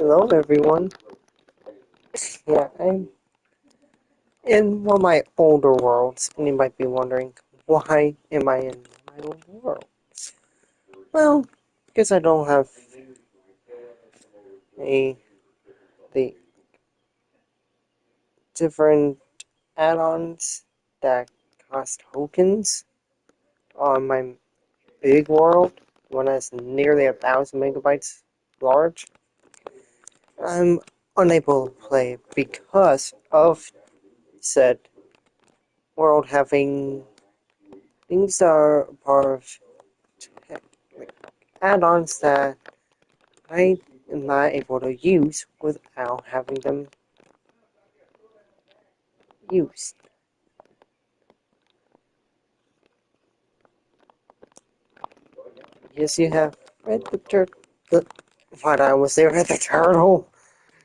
Hello, everyone. Yeah, I'm in one of my older worlds, and you might be wondering, why am I in my old world? Well, because I don't have a the different add-ons that cost tokens on my big world, one that's nearly 1,000 MB large. I'm unable to play because of said world having things that are part of add-ons that I am not able to use without having them used. Yes, you have read the turtle. What I was there at the turtle.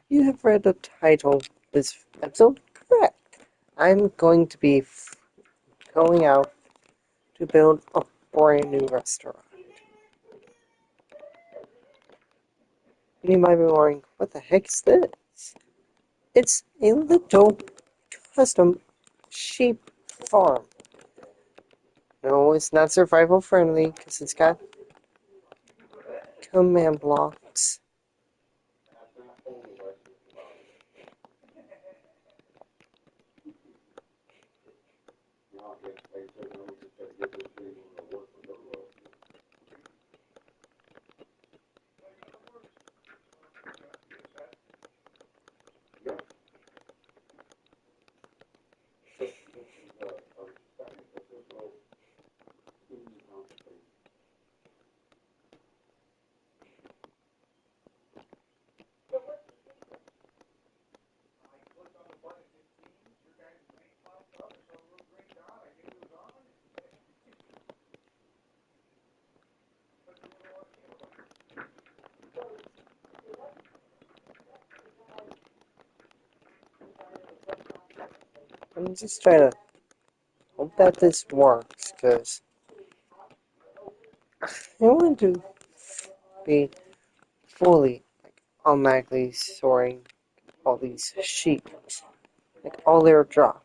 You have read the title of this episode correct. I'm going to be going out to build a brand new restaurant. And you might be wondering, what the heck is this? It's a little custom sheep farm. No, it's not survival friendly because it's got command blocks. I'm just trying to hope that this works because I want to be fully automatically storing all these sheep, all their drops.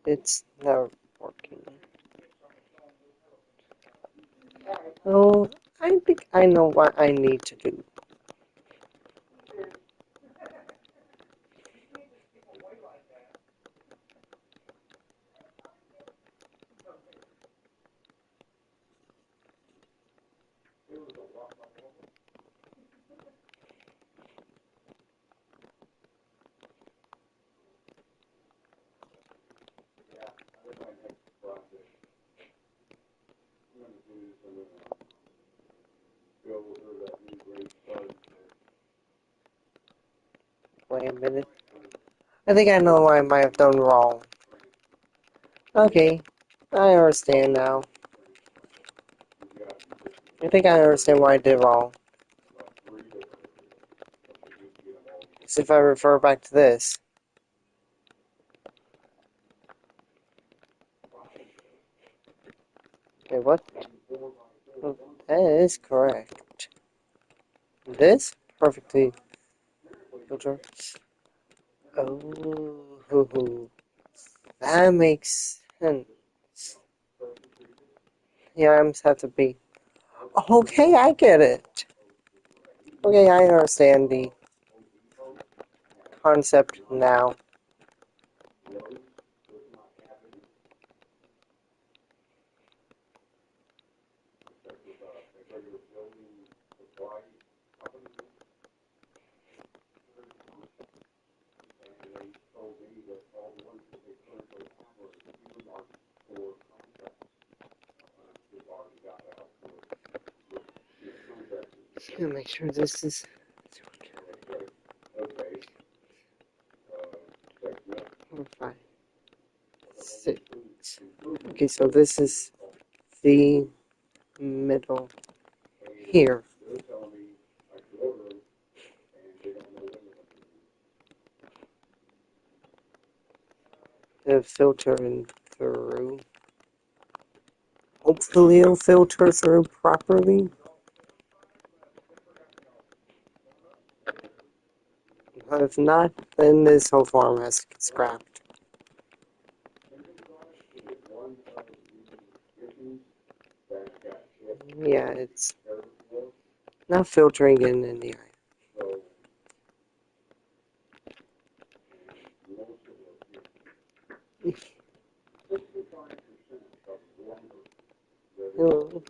It's never working. Oh, I think I know what I need to do. Wait a minute. I think I know what I might have done wrong. Okay, I understand now. I think I understand what I did wrong. So if I refer back to this. Okay, what? Oh, that is correct. This perfectly filters. Oh, that makes sense. Yeah, I just have to be. Okay, I get it. Okay, I understand the concept now. Just gonna make sure this is 4, 5, 6. Okay, so this is the middle here. filtering through. Hopefully it'll filter through properly. If not, then this whole farm has to get scrapped. Yeah, it's not filtering in the eye. Oh.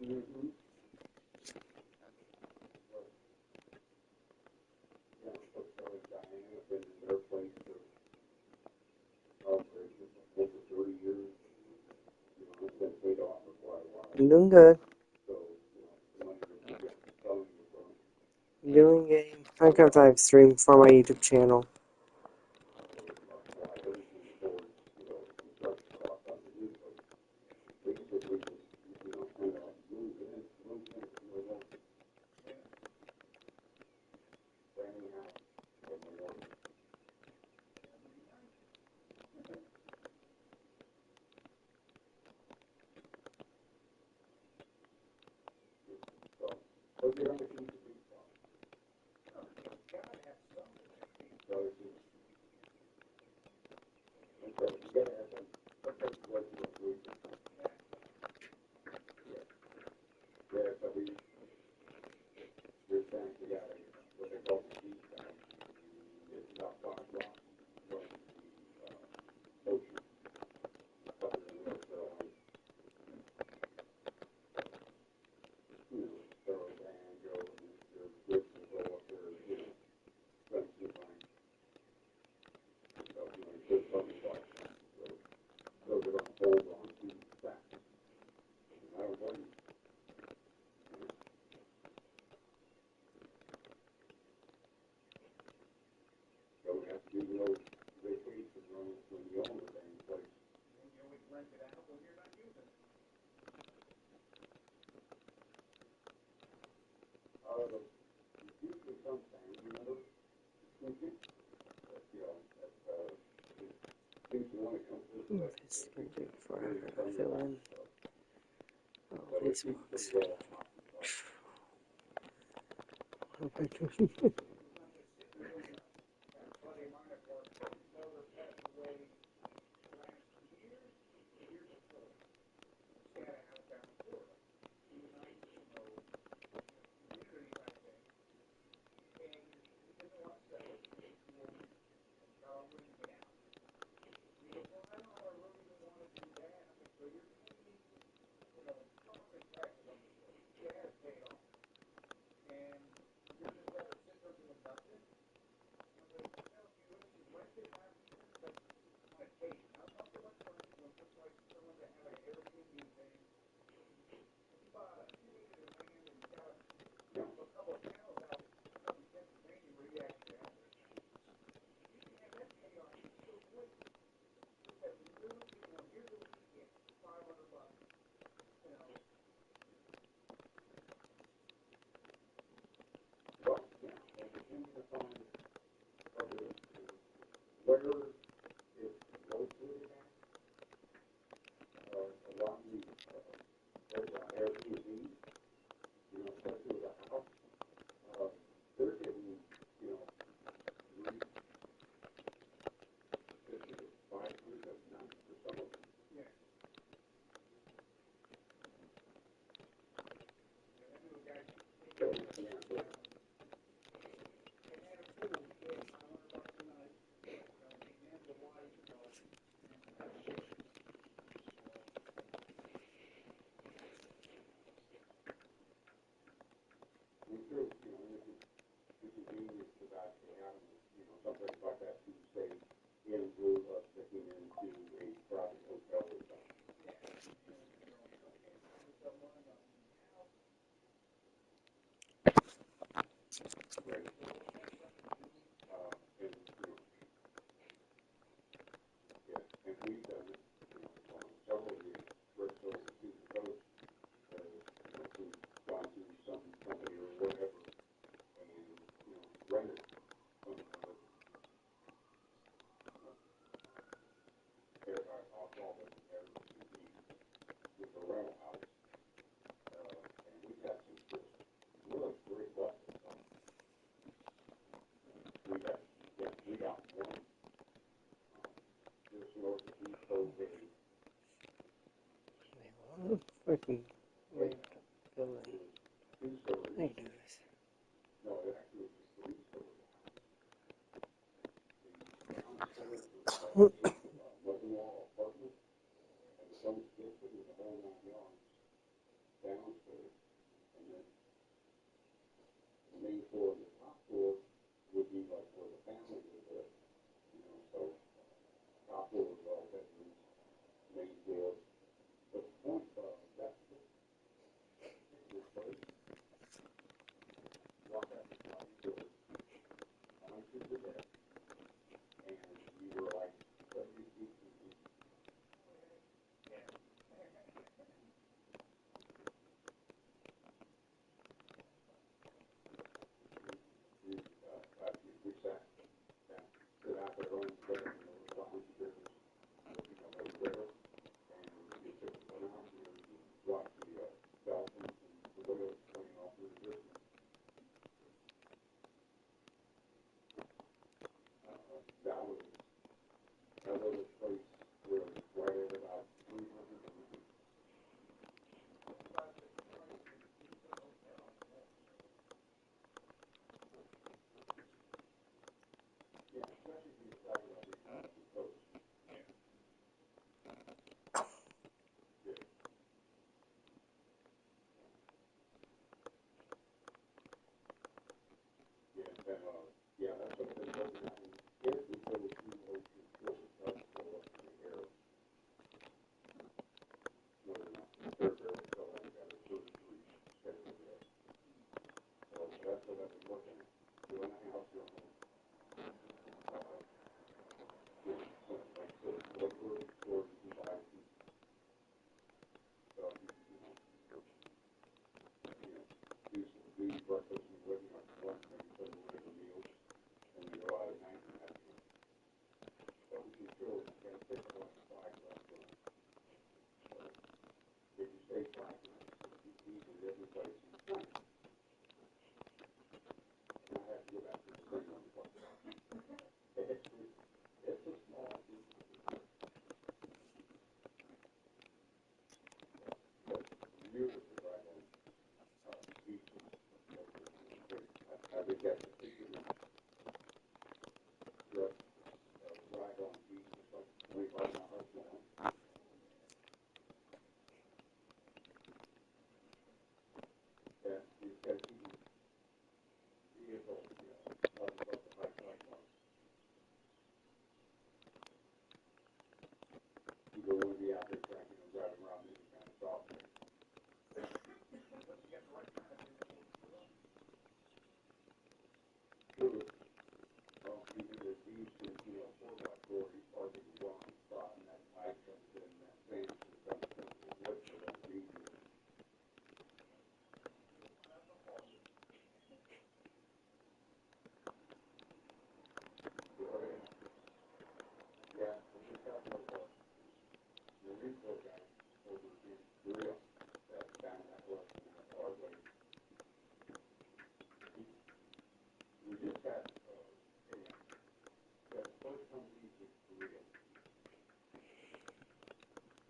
Mm-hmm. Yeah, so Kelly and Diane have been in their place for, over 30 years. You know, it's been paid off for quite a while. I'm doing good. So, you know, the money that we get is selling the from. Doing a Minecraft live stream for my YouTube channel. This is going to be before I fill in all these blocks. What am I doing? Freaking way to fill in. I do this. downstairs, and then the main floor and the top floor would be like where the family would live, so top floor was all bedrooms, main floor. But the point of that particular place, walk out the sliding doors, behind you the deck, and you were like 70 feet from the we sat down, sit out there on the bed, lounge chairs, over there, and you took the lounge chairs and watch the dolphins and the whales playing off in the distance. That little place was right at about 300 degrees. Yeah, especially if you're talking about the coast. Yeah, and yeah, that's what they're looking at. If we go to ocean shore, that's go up in the air. Whether or not they're barely still like that or 33 scheduled there. So that's what I've been looking at. Doing a house on like or you can buy some stuff, do breakfast and what, lunch, maybe some whatever meals, and then go out at night and have dinner. So we can still get a pick up like a flag restaurant. So if you stay 5 nights, it's easy every place in town. And I have to go back to the same one. It's a small beautiful right on beaches. I think that particular strip right on beach is like 25 miles long. And you've got to keep vehicles, up above the high tide mark. You don't want to be out there trying to drive around any kind of soft thing. True. Well, even the beach is, 4x4, you park in the wrong spot and that tide comes in, that sand comes in, and what for that beach is. Yeah, I just got one of the refill guys over in Korea that found that lesson at our way. We just got, the first time we to Korea,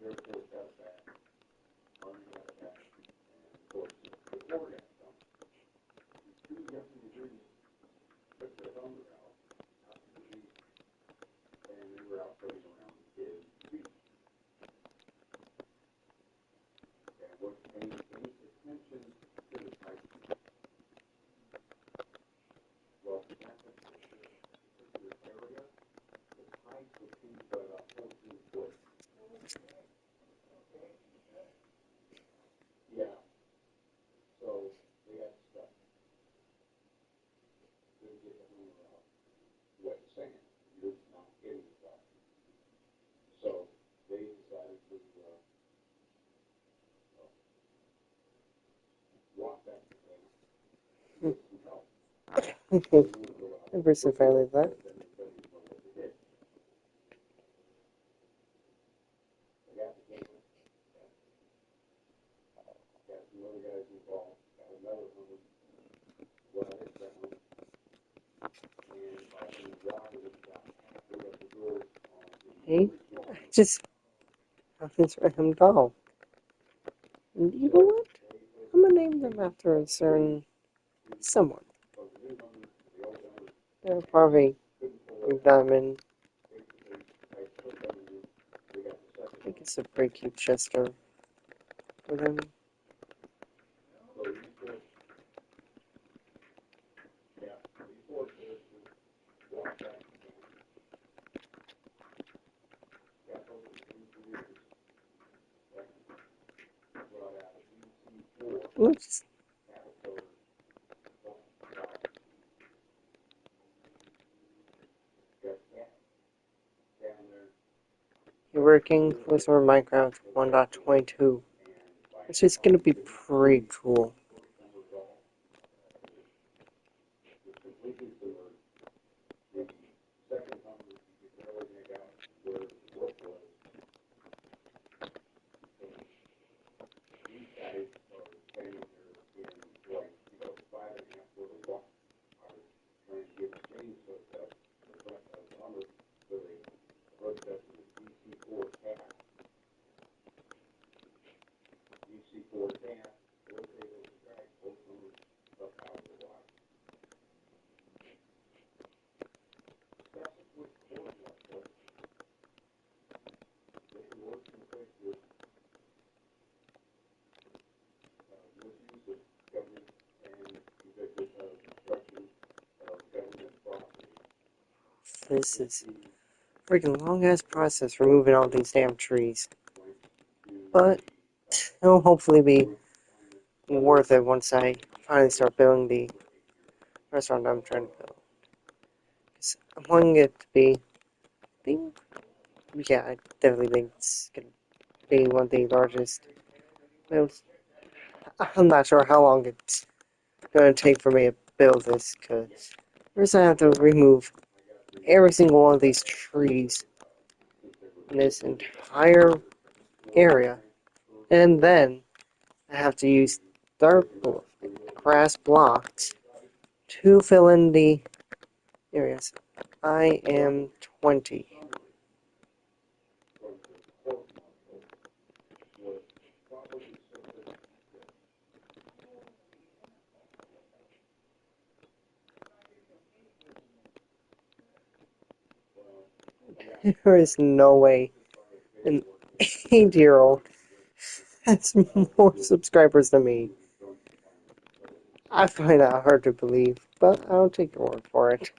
Air Force got it back, Army got it back, and of course, the Corps got some. The two young Marines took their helmet out to the beach, and they were out playing around in the beach. And what came attention to the pipe, well, that particular area, the pipe was changed by about 14 foot. Yeah, so they got stuck. Couldn't get the hammer out. Wet sand, you're not getting stuck. So they decided to walk back to camp, get some help. The person finally left. Hey, I just found this random doll. And you know what? I'm gonna name them after a certain someone. They're probably Diamond. I think it's a pretty cute Chester for them. Oops. You're working with more Minecraft 1.22. It's just gonna be pretty cool. This is a freaking long ass process removing all these damn trees. But it'll hopefully be worth it once I finally start building the restaurant I'm trying to build. 'Cause I'm wanting it to be, yeah, I definitely think it's gonna be one of the largest builds. I'm not sure how long it's gonna take for me to build this, because first I have to remove every single one of these trees in this entire area, and then I have to use dark grass blocks to fill in the areas. I am 20. There is no way an 8-year-old has more subscribers than me. I find that hard to believe, but I'll take your word for it.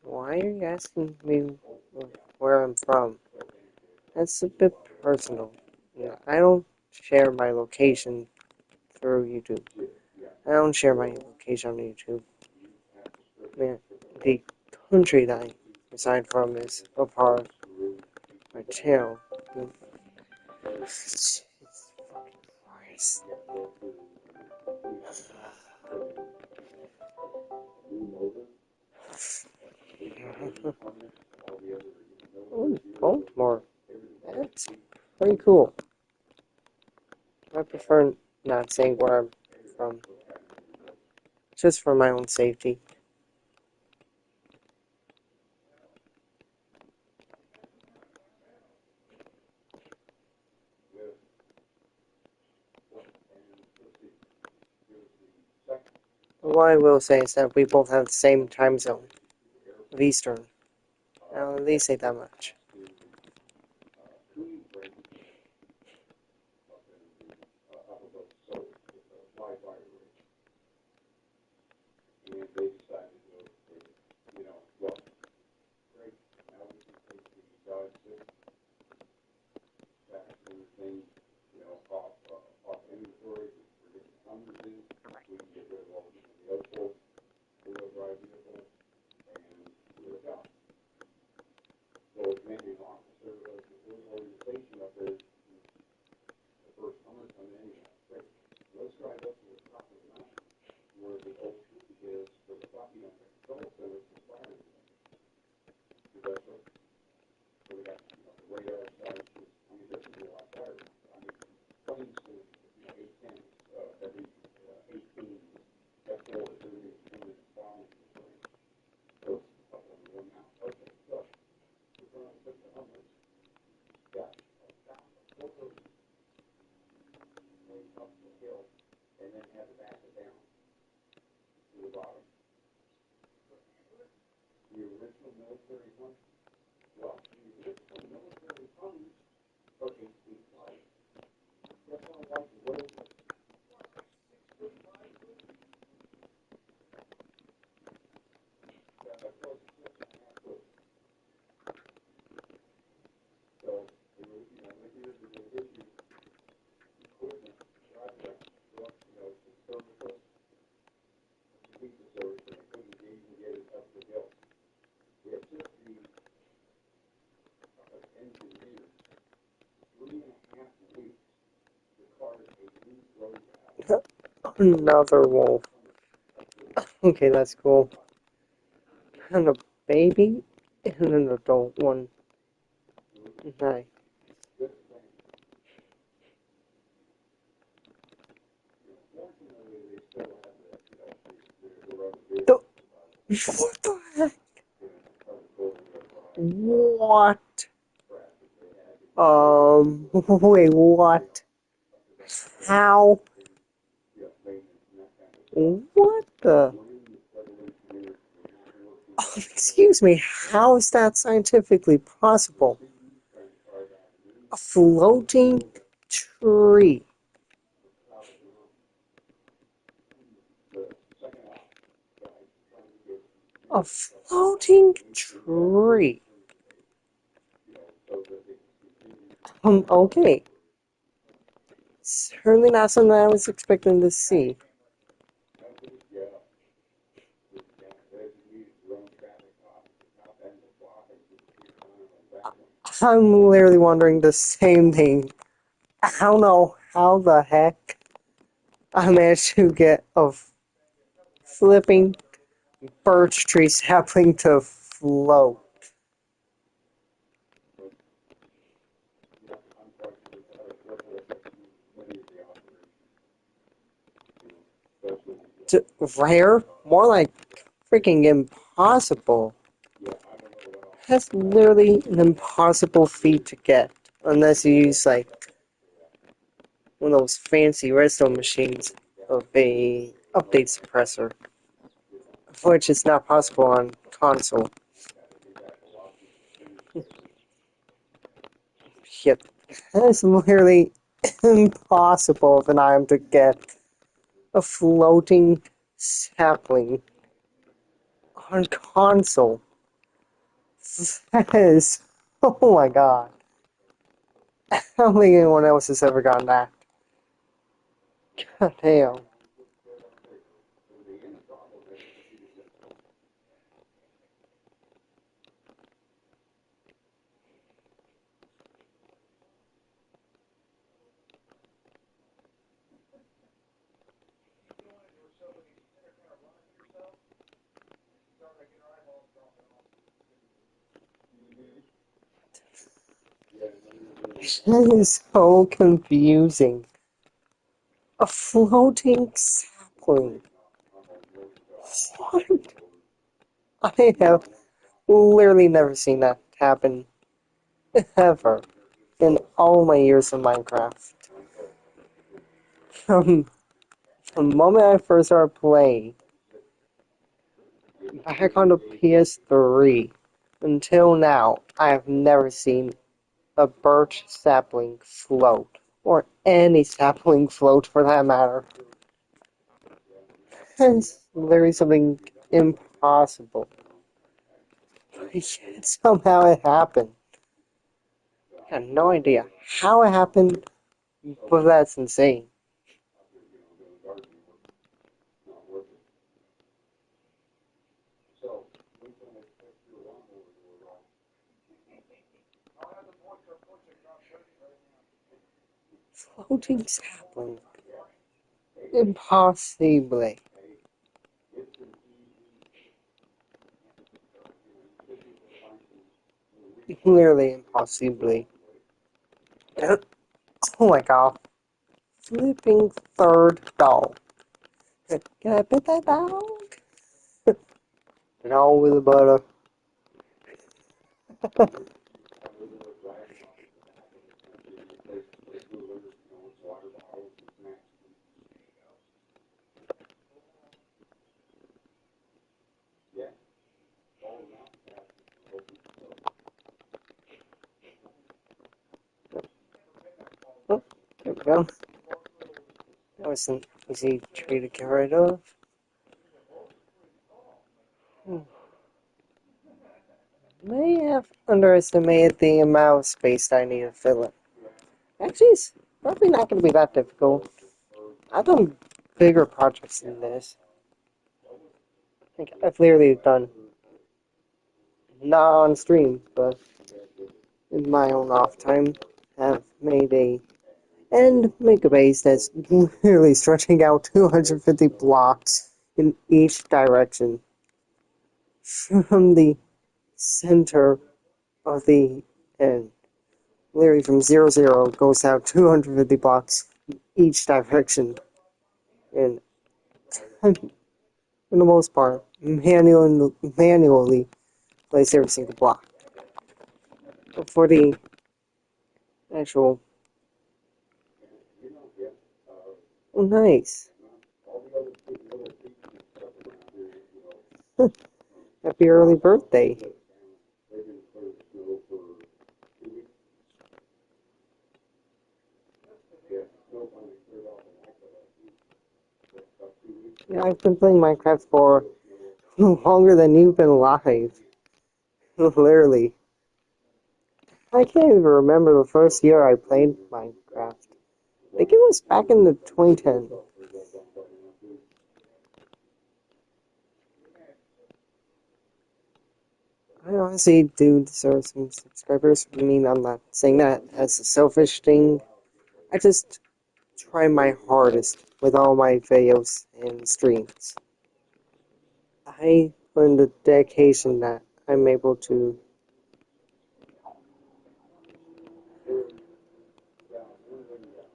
Why are you asking me where I'm from? That's a bit personal. Yeah, I don't share my location through YouTube. I don't share my location on YouTube. Man, the country that I reside from is a part of my channel. Jesus fucking Christ. Oh, Baltimore. That's pretty cool. I prefer not saying where I'm from, just for my own safety. What I will say is that we both have the same time zone of Eastern. I'll at least say that much. and then had to back it down to the bottom. The original military hunter, well, the original military hunters took 8 feet wide. Guess how wide the road was? 6.5 foot. So, they were, like years ago, issue equipment, project, to service us, to keep the service, and they couldn't even get it up the hill. It took the engineers 3.5 weeks to carve a new road out. Another wolf. Okay, that's cool. And a baby and an adult one. Nice. The- What the heck? What? Wait, what? How? What the? Oh, excuse me, how is that scientifically possible? A floating tree. A floating tree. Okay. Certainly not something I was expecting to see. I'm literally wondering the same thing. I don't know how the heck I managed to get a flipping birch tree sapling to float. Rare? More like freaking impossible. That's literally an impossible feat to get. Unless you use, like, one of those fancy redstone machines of a update suppressor. Which is not possible on console. Yep. That's literally impossible of an item to get. A floating sapling on console. That is, oh my god. I don't think anyone else has ever gotten that. God damn. That is so confusing. A floating sapling. What? I have literally never seen that happen ever in all my years of Minecraft. From the moment I first started playing, back on the PS3, until now, I have never seen a birch sapling float. Or any sapling float for that matter. It's literally something impossible. Yet somehow it happened. I have no idea how it happened, but that's insane. Floating sapling. Impossibly. Clearly impossibly. Oh my god. Flipping third dog. Can I pet that dog? No, with a butter. Well, that was an easy tree to get rid of. May have underestimated the amount of space that I need to fill it. Actually, it's probably not going to be that difficult. I've done bigger projects than this. Like, I've literally done, not on stream, but in my own off time, have made a and make a base that's literally stretching out 250 blocks in each direction from the center of the end. Literally from 0, goes out 250 blocks in each direction. And for the most part, manually place every single block. But for the actual... Oh, nice. Happy early birthday. Yeah, I've been playing Minecraft for longer than you've been alive. Literally. I can't even remember the first year I played Minecraft. I think it was back in the 2010. I honestly do deserve some subscribers. I mean, I'm not saying that as a selfish thing. I just try my hardest with all my videos and streams. I put in the dedication that I'm able to.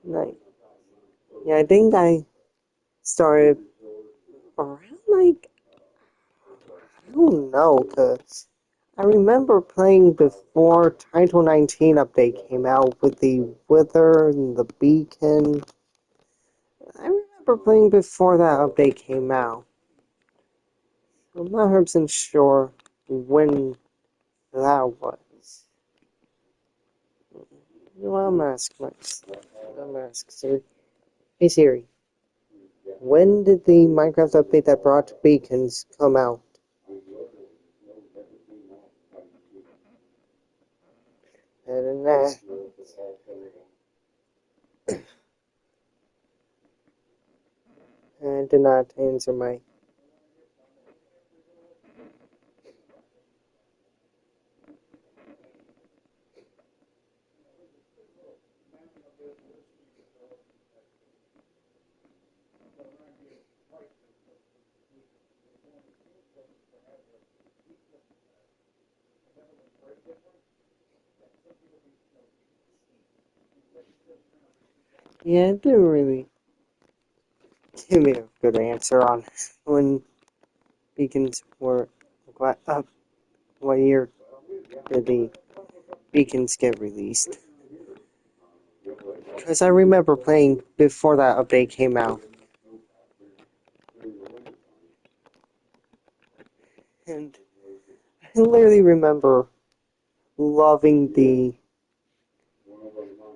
Like, yeah, I think I started around like, I don't know, cause I remember playing before Title 19 update came out with the Wither and the Beacon. I remember playing before that update came out. I'm not 100% sure when that was. Well, I'm gonna ask Siri. Hey Siri, when did the Minecraft update that brought beacons come out? And that, I did not answer my. Yeah, it didn't really give me a good answer on when beacons were up. What year did the beacons get released? Because I remember playing before that update came out. And I literally remember loving the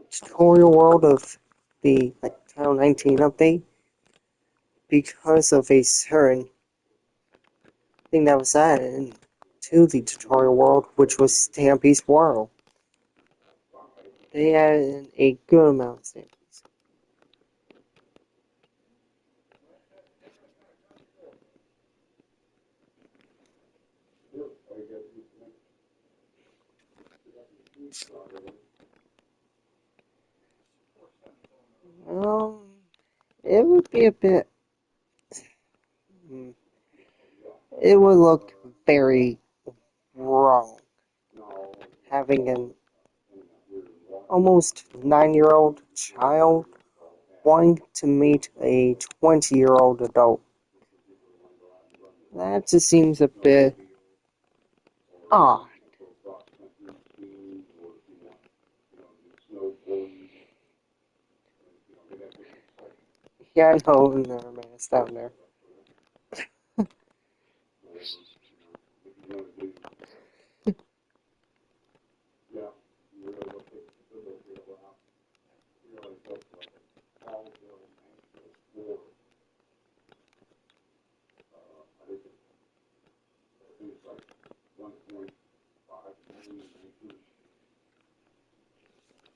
tutorial world of the Title 19 update because of a certain thing that was added to the tutorial world, which was Stampy's World. They added a good amount of Stampies. It would be a bit. It would look very wrong having an almost 9-year-old child wanting to meet a 20-year-old adult. That just seems a bit odd. Yeah, I know, never mind, it's down there.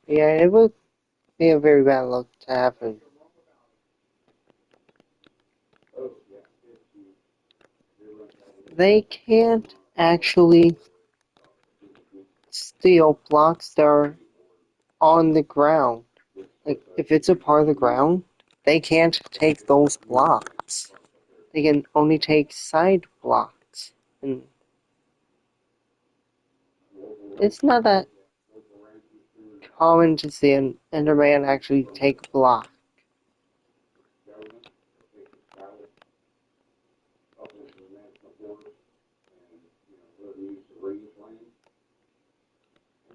Yeah, it would be a very bad luck to happen. Oh, yeah, it's you. They're like that. They can't actually steal blocks that are on the ground. Like, if it's a part of the ground, they can't take those blocks. They can only take side blocks. And it's not that common to see an Enderman actually take a block. Government, they could travel up into the national forest and, let them use the range land.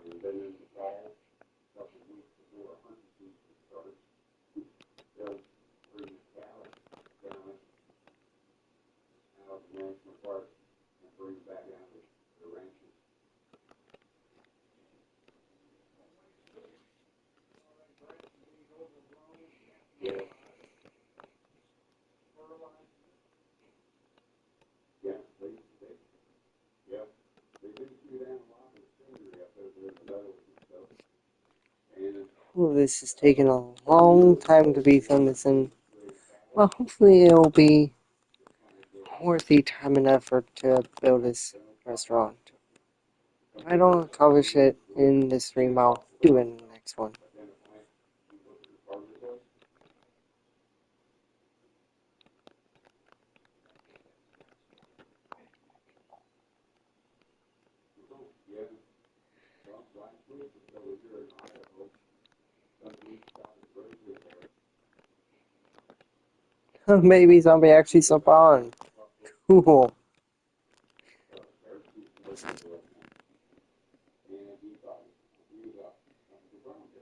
And then in the fall, a couple of weeks before hunting season starts, they'll bring the cattle down out of the national park and bring them back out to the ranches. Yeah, yeah, they, yeah, they do shoot down a lot of the scenery up there in the meadows and stuff. And Ooh, this is taking a long time to be finished, and well, hopefully it'll be worth the time and effort to build this restaurant. If I don't accomplish it in this stream, I'll do it in the next one. yeah, well, last week or so here in Idaho, somebody shot a grizzly bear. Maybe zombie actually spawned. Cool.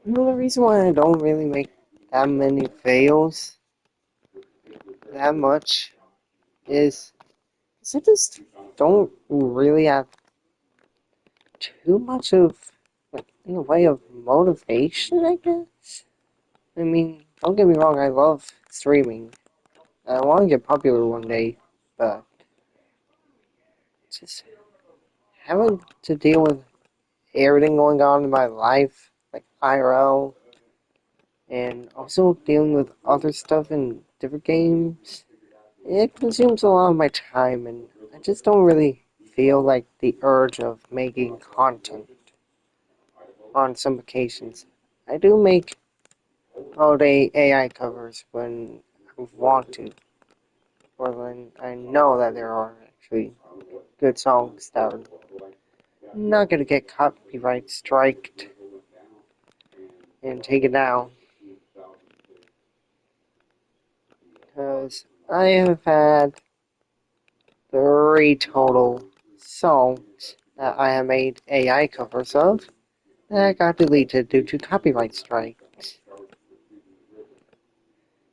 Well, the reason why I don't really make that many fails that much is 'cause I just don't really have too much of, like, in a way of motivation, I guess. I mean, don't get me wrong, I love streaming. I want to get popular one day, but just having to deal with everything going on in my life, like IRL, and also dealing with other stuff in different games, it consumes a lot of my time, and I just don't really feel like the urge of making content on some occasions. I do make all day AI covers when I want to, or when I know that there are actually good songs that are not gonna get copyright striked and taken down. Because I have had 3 total songs that I have made AI covers of that got deleted due to copyright strikes.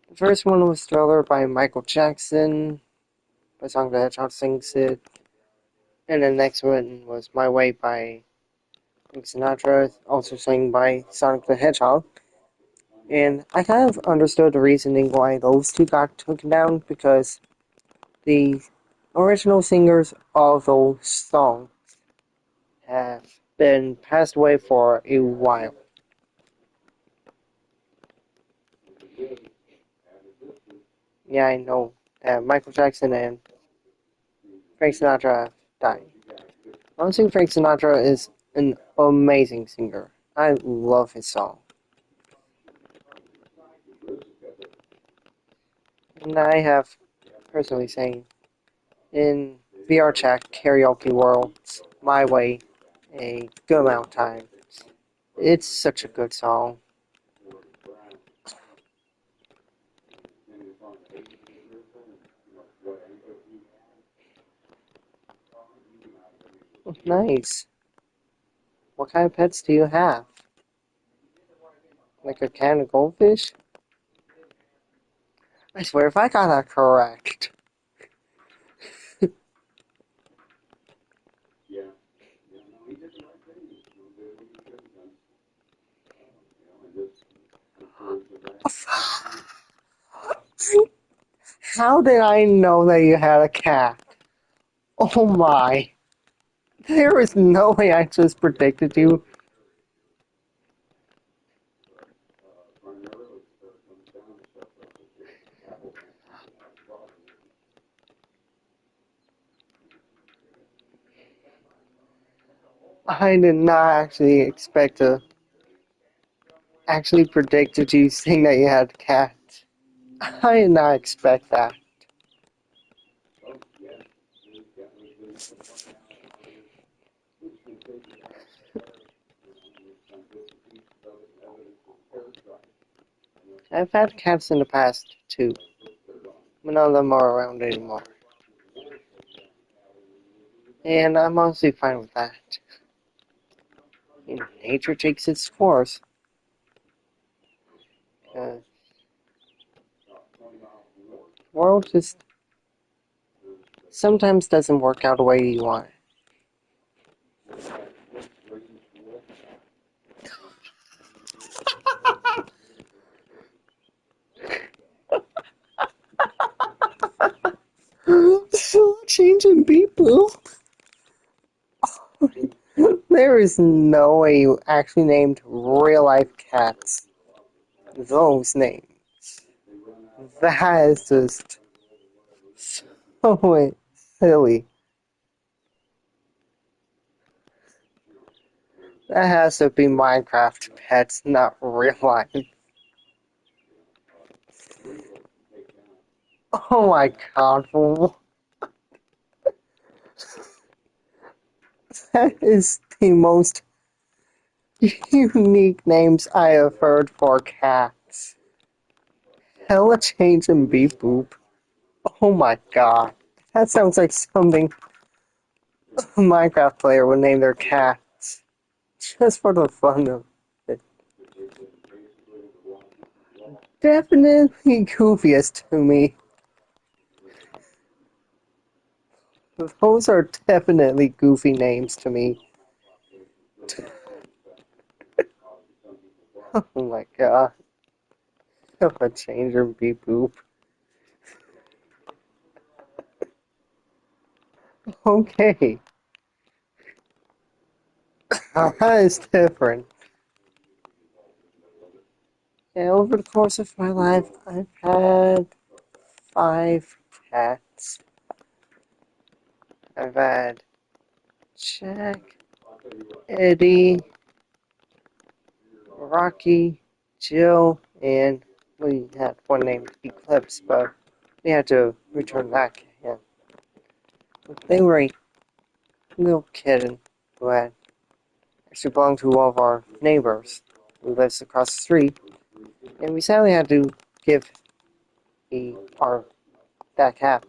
The first one was Thriller by Michael Jackson, by Song the Hedgehog sings it. And the next one was My Way by Frank Sinatra, also sung by Sonic the Hedgehog. And I kind of understood the reasoning why those two got taken down, because the original singers of those songs have been passed away for a while. Yeah, I know that Michael Jackson and Frank Sinatra have died. Honestly, Frank Sinatra is an amazing singer. I love his song. And I have personally sang in VR chat karaoke worlds My Way a good amount of time. It's such a good song. Nice. What kind of pets do you have? Like a can of goldfish? I swear, if I got that correct. Yeah, yeah, no, he did the right thing. He did what he should have done. And just encourage the grass. How did I know that you had a cat? Oh my. There is no way I just predicted you. I did not actually expect to actually predicted you saying that you had cats. I did not expect that. I've had cats in the past too. But none of them are around anymore. And I'm honestly fine with that. Nature takes its course. The world just sometimes doesn't work out the way you want it. Changing people. There is no way you actually named real life cats those names. That is just so silly. That has to be Minecraft pets, not real life. Oh my god, that is the most unique names I have heard for cats. Hella change and beep boop. Oh my god. That sounds like something a Minecraft player would name their cats. Just for the fun of it. Definitely goofiest to me. Those are definitely goofy names to me. Oh my god. Hella change and beep boop. Okay. That is different. Yeah, over the course of my life, I've had 5 cats. I've had Jack, Eddie, Rocky, Jill, and we had one named Eclipse, but we had to return back. Yeah. They were a little kitten who had actually belonged to one of our neighbors who lives across the street, and we sadly had to give our that cat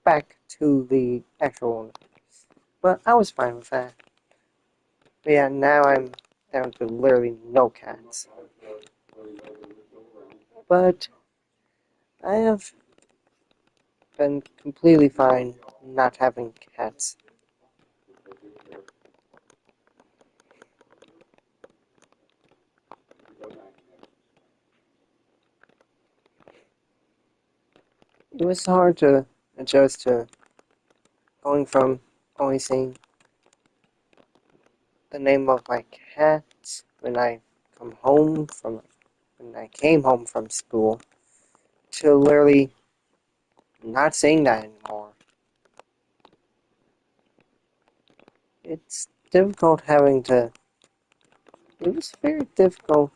back to the actual owner. But I was fine with that. But yeah, now I'm down to literally no cats. But I have been completely fine not having cats. It was hard to adjust to going from only saying the name of my cat when I came home from school to literally not saying that anymore. It's difficult having to. It was very difficult.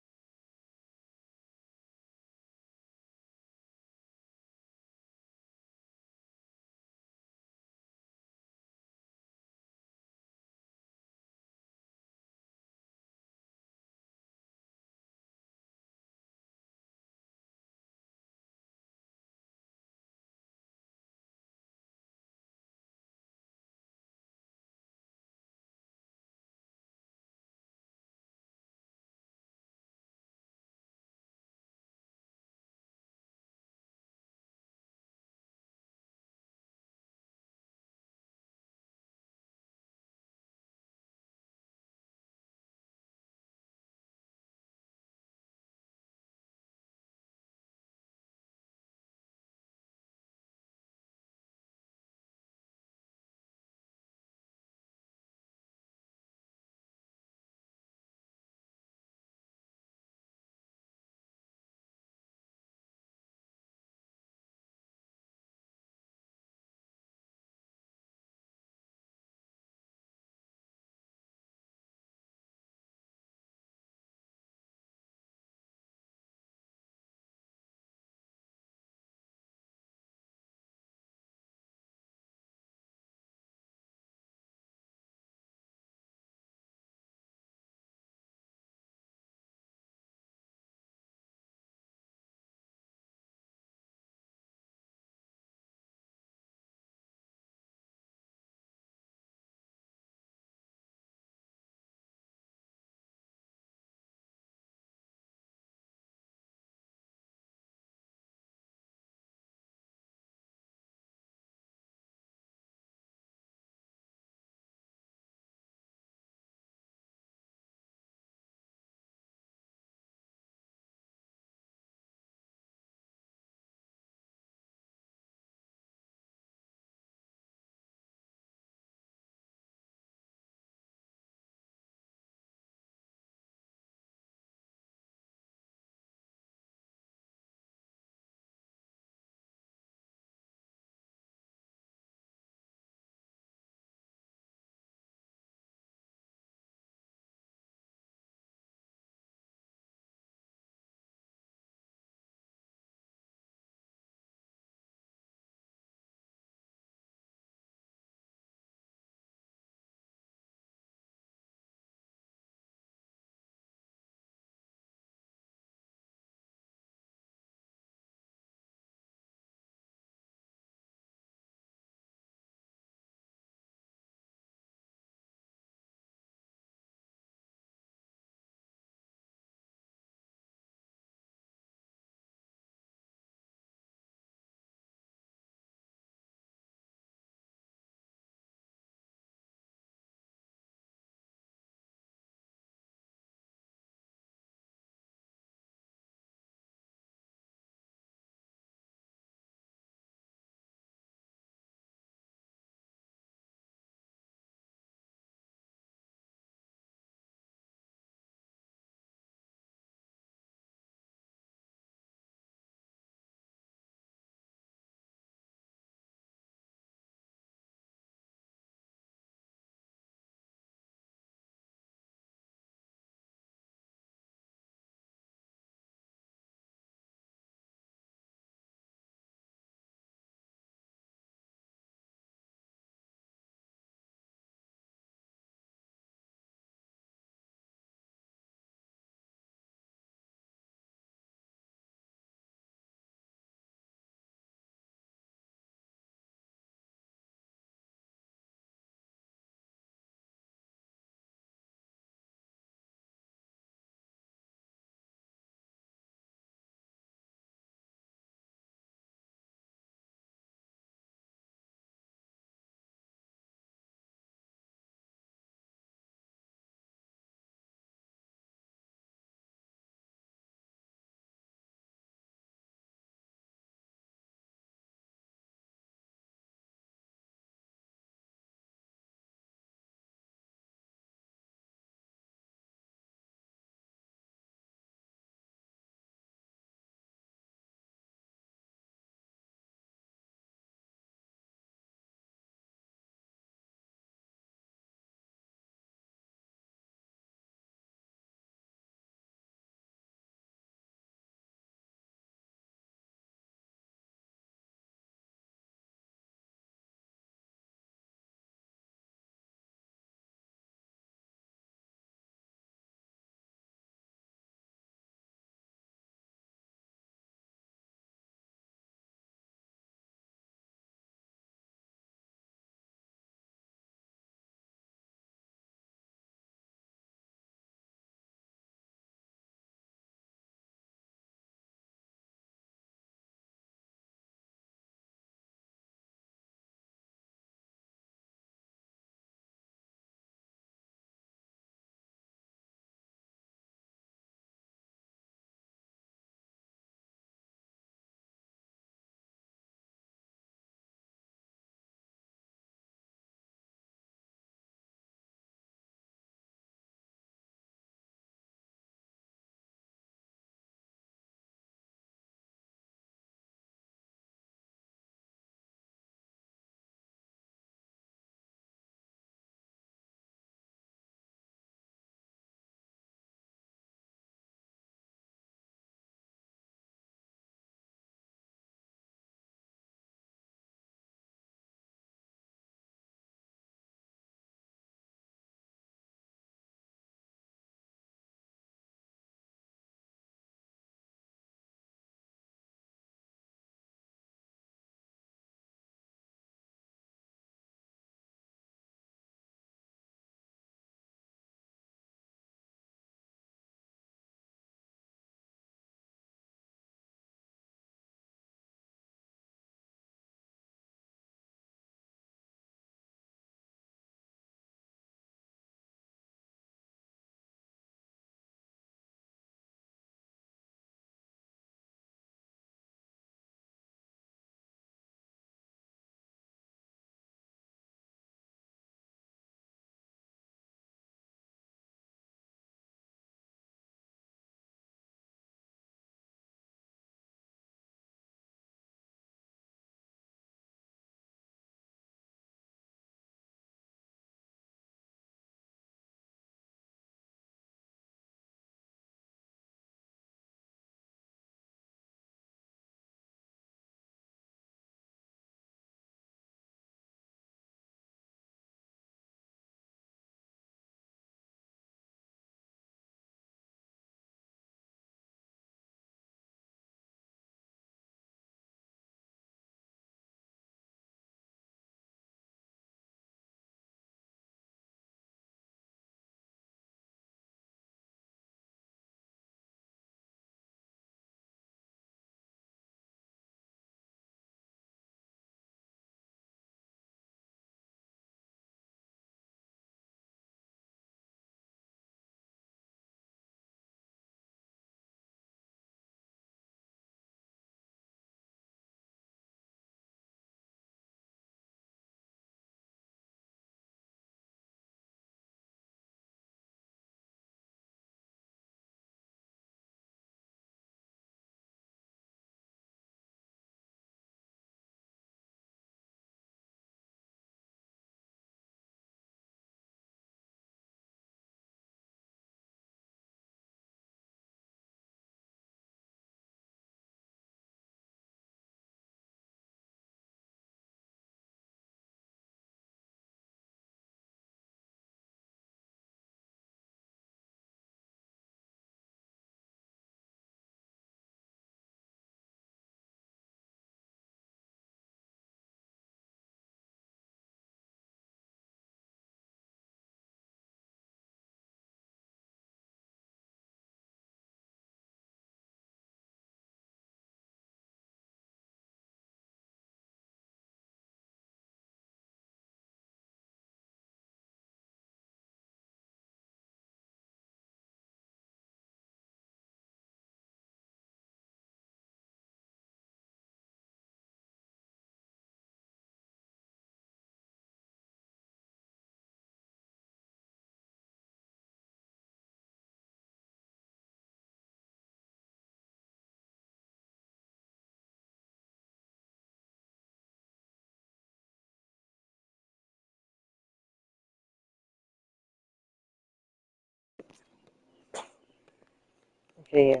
Yeah,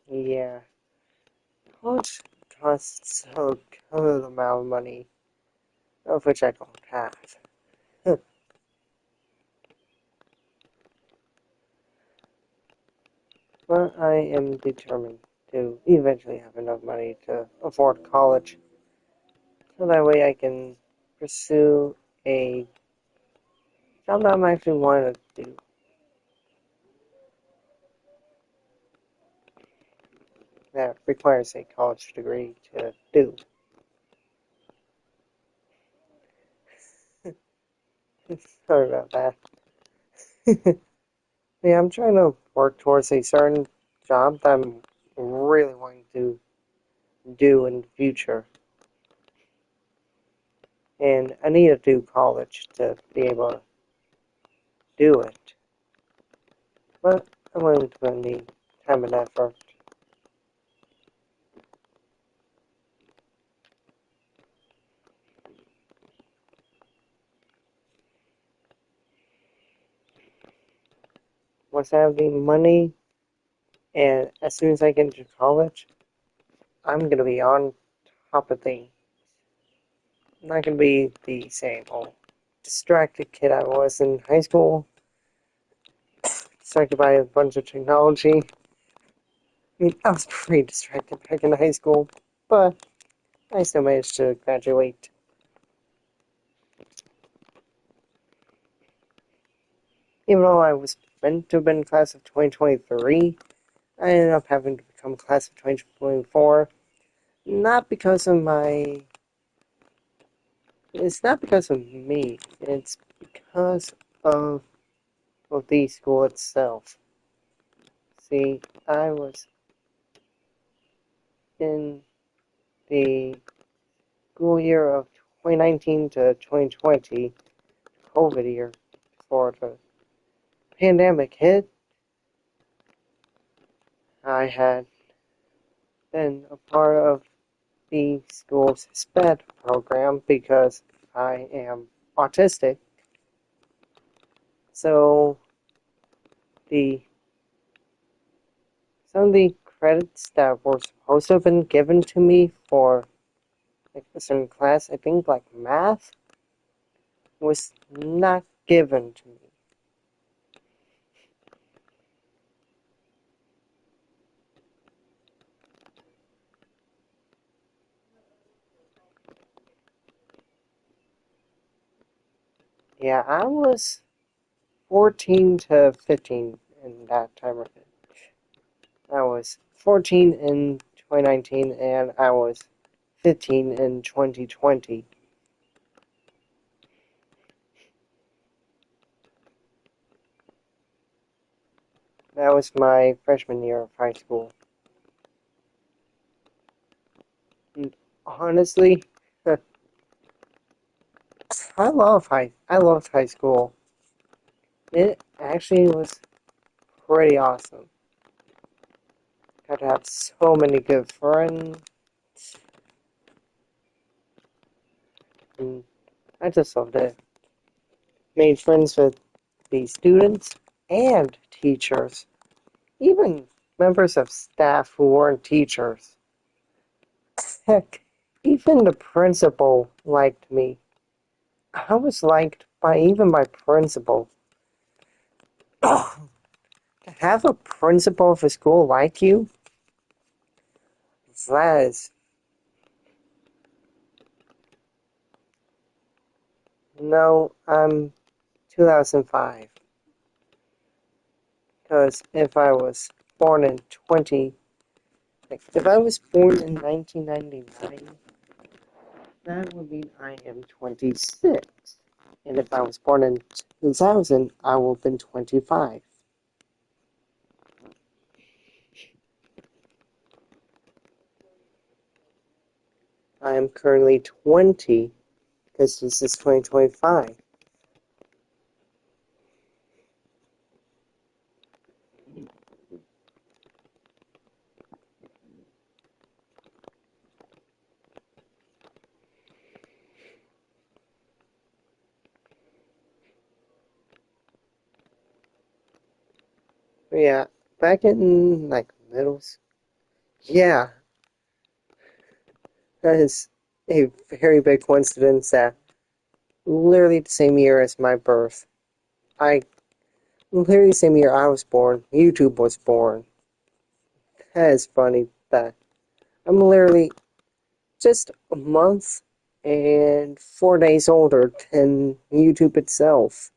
yeah. College costs a good amount of money, of which I don't have. But I am determined to eventually have enough money to afford college, so that way I can pursue a job that I'm actually wanting to do. That requires a college degree to do. Sorry about that. Yeah, I'm trying to work towards a certain job that I'm really wanting to do in the future. And I need to do college to be able to do it. But I'm willing to put in the time and effort. Once I have the money, and as soon as I get into college, I'm going to be on top of things. I'm not going to be the same old distracted kid I was in high school, distracted by a bunch of technology. I mean, I was pretty distracted back in high school, but I still managed to graduate. Even though I was meant to have been class of 2023, I ended up having to become class of 2024. Not because of my. It's not because of me. It's because of the school itself. See, I was in the school year of 2019 to 2020, COVID year, before the pandemic hit. I had been a part of the school's SPED program because I am autistic. So the some of the credits that were supposed to have been given to me for like a certain class, I think like math, was not given to me. Yeah, I was 14 to 15 in that time range. I was 14 in 2019 and I was 15 in 2020. That was my freshman year of high school. And honestly, I loved high school. It actually was pretty awesome. Got to have so many good friends. And I just loved it. Made friends with the students and teachers, even members of staff who weren't teachers. Heck, even the principal liked me. I was liked by even my principal. To have a principal of a school like you, that is. No, I'm 2005. Because if I was born in 20, like, if I was born in 1999, that would mean I am 26. And if I was born in 2000, I will have been 25. I am currently 20 because this is 2025. Yeah, back in like yeah, that is a very big coincidence that literally the same year as my birth, I literally the same year I was born, YouTube was born. That is funny that I'm literally just a month and 4 days older than YouTube itself.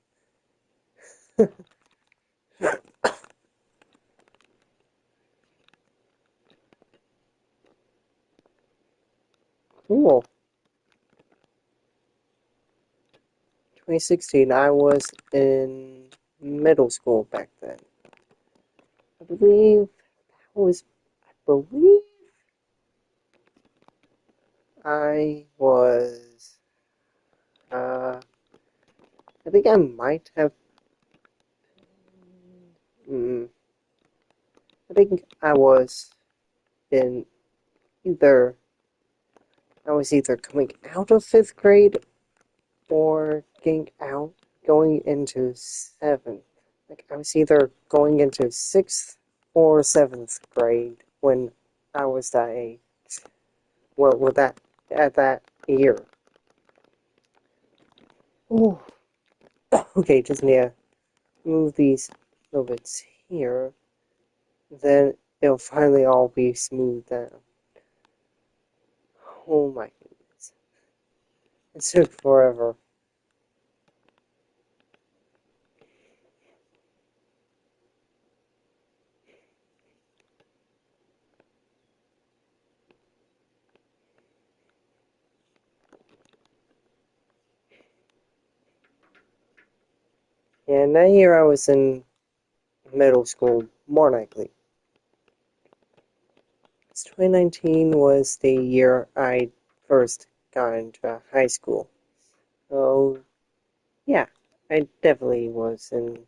Cool. 2016, I was in middle school back then. I believe I believe I was, I think I might have, mm, I think in either, I was either coming out of fifth grade or going into seventh. Like I was either going into sixth or seventh grade when I was that age. Well, with that at that year. Ooh. Okay, just need to move these little bits here. Then it'll finally all be smoothed down. Oh my goodness. It took forever. And that year I was in middle school, more likely. 2019 was the year I first got into high school. So, yeah, I definitely was in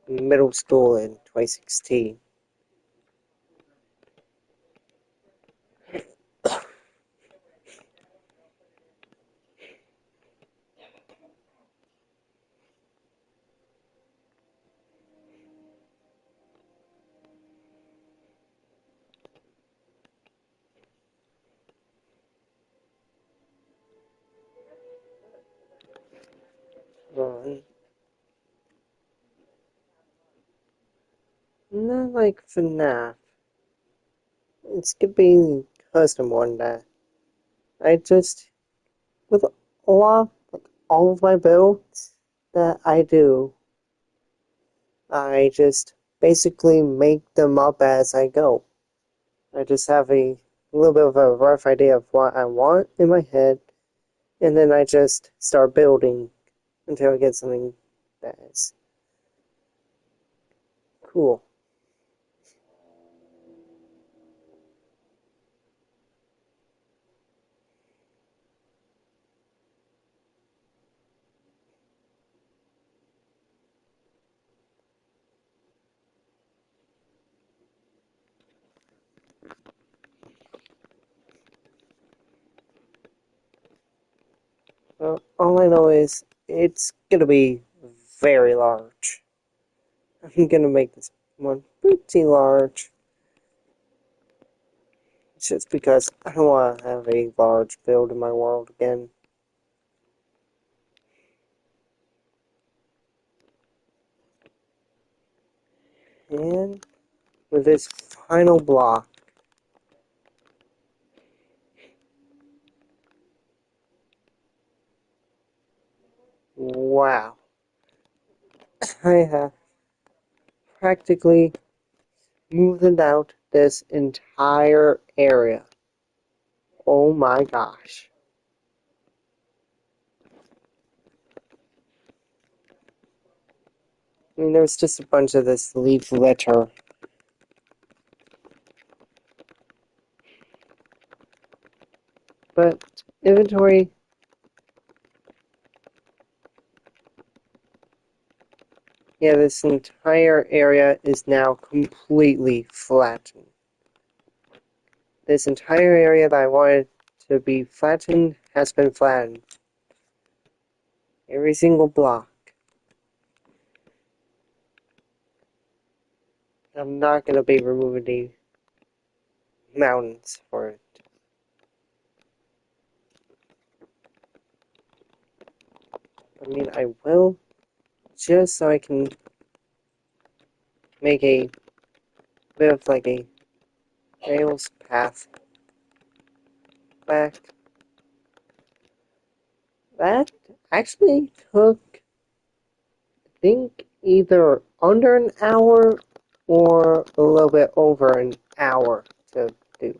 middle school in 2016. Um, Not like FNAF. It's gonna be custom one that I just, with a lot, like all of my builds that I do, I just basically make them up as I go. I just have a little bit of a rough idea of what I want in my head, and then I just start building until I get something that's cool. Well, all I know is it's gonna be very large. I'm gonna make this one pretty large, just because I don't want to have a large build in my world again. And with this final block, wow, I have practically moved out this entire area. Oh my gosh. I mean, there's just a bunch of this leaf litter. But inventory, yeah, this entire area is now completely flattened. This entire area that I wanted to be flattened has been flattened. Every single block. I'm not gonna be removing the mountains for it. I mean, I will, just so I can make a bit of like a trails path back. That actually took, I think, either under an hour or a little bit over an hour to do.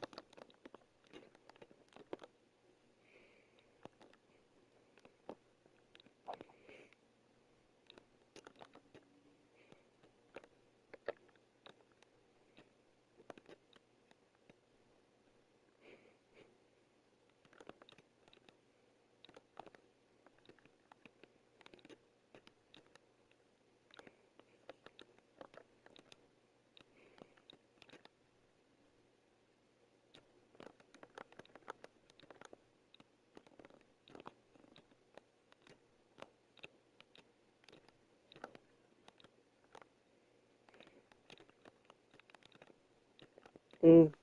And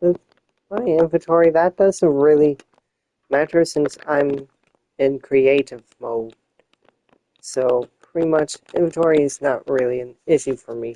with my inventory, that doesn't really matter since I'm in creative mode. So pretty much inventory is not really an issue for me.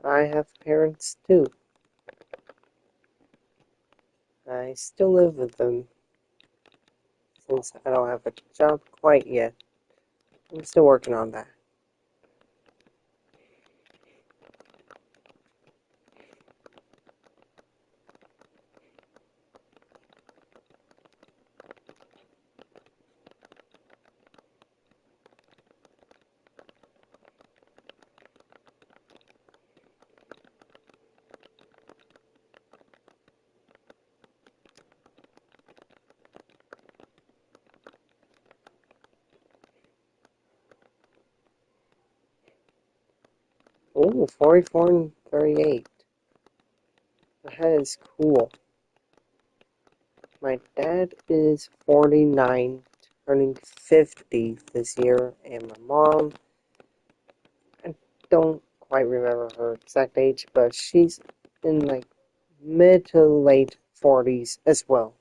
I have parents too. I still live with them since I don't have a job quite yet. I'm still working on that. Oh, 44 and 38. That is cool. My dad is 49, turning 50 this year, and my mom, I don't quite remember her exact age, but she's in like mid to late 40s as well.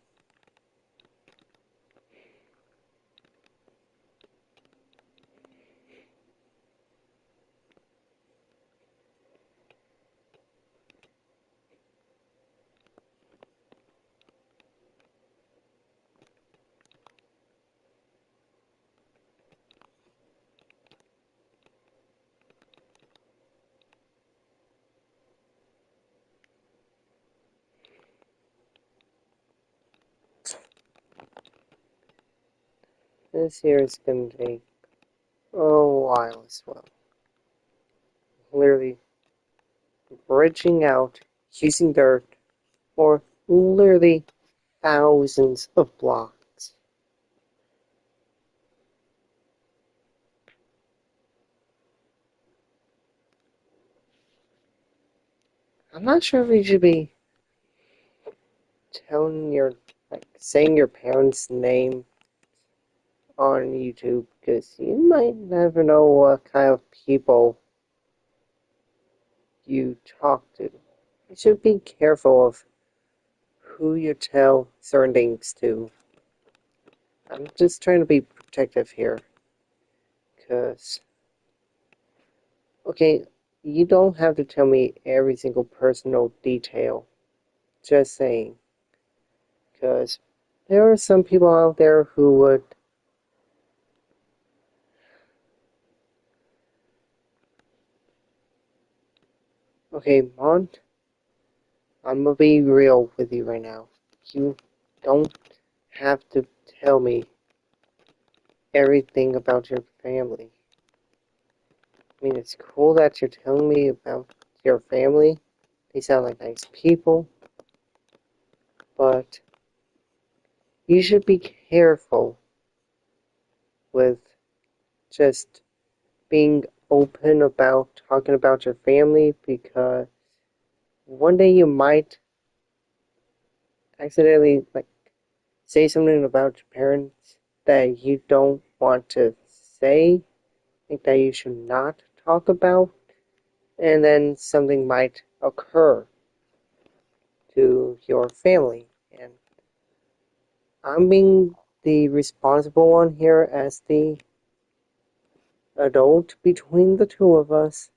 This year is going to take a while as well. Literally bridging out, using dirt, or literally thousands of blocks. I'm not sure if you should be telling your, like, saying your parents' name on YouTube because you might never know what kind of people you talk to. You should be careful of who you tell certain things to. I'm just trying to be protective here. Because, okay, you don't have to tell me every single personal detail. Just saying. Because there are some people out there who would. Okay, Mont, I'm gonna be real with you right now. You don't have to tell me everything about your family. I mean, it's cool that you're telling me about your family. They sound like nice people, but you should be careful with just being open about talking about your family because one day you might accidentally like say something about your parents that you don't want to say, think that you should not talk about, and then something might occur to your family. And I'm being the responsible one here as the adult between the two of us,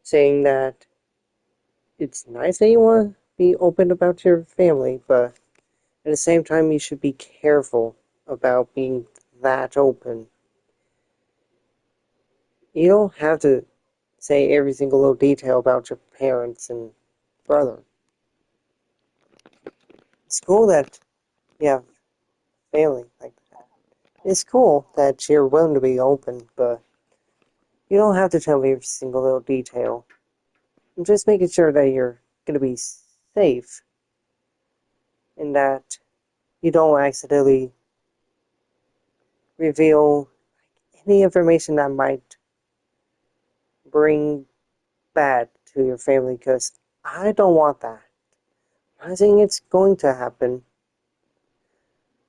saying that it's nice that you want to be open about your family, but at the same time, you should be careful about being that open. You don't have to say every single little detail about your parents and brother. It's cool that you have family like that. It's cool that you're willing to be open, but you don't have to tell me every single little detail. I'm just making sure that you're going to be safe and that you don't accidentally reveal any information that might bring bad to your family because I don't want that. I'm not saying it's going to happen.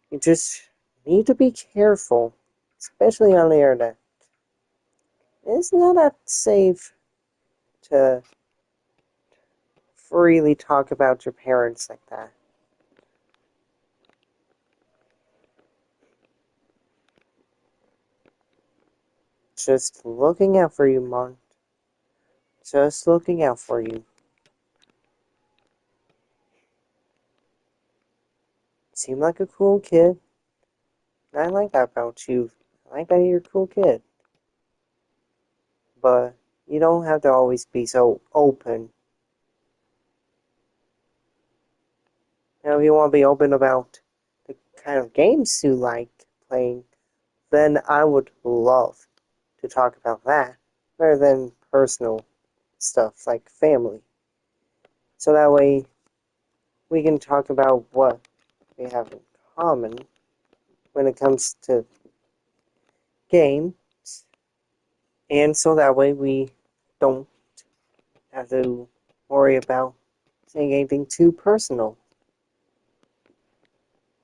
You just need to be careful, especially on the internet. It's not that safe to freely talk about your parents like that. Just looking out for you, Mon. Just looking out for you. Seem like a cool kid. I like that about you. I like that you're a cool kid. But you don't have to always be so open. Now, if you want to be open about the kind of games you like playing, then I would love to talk about that rather than personal stuff like family. So that way we can talk about what we have in common when it comes to games, and so that way we don't have to worry about saying anything too personal.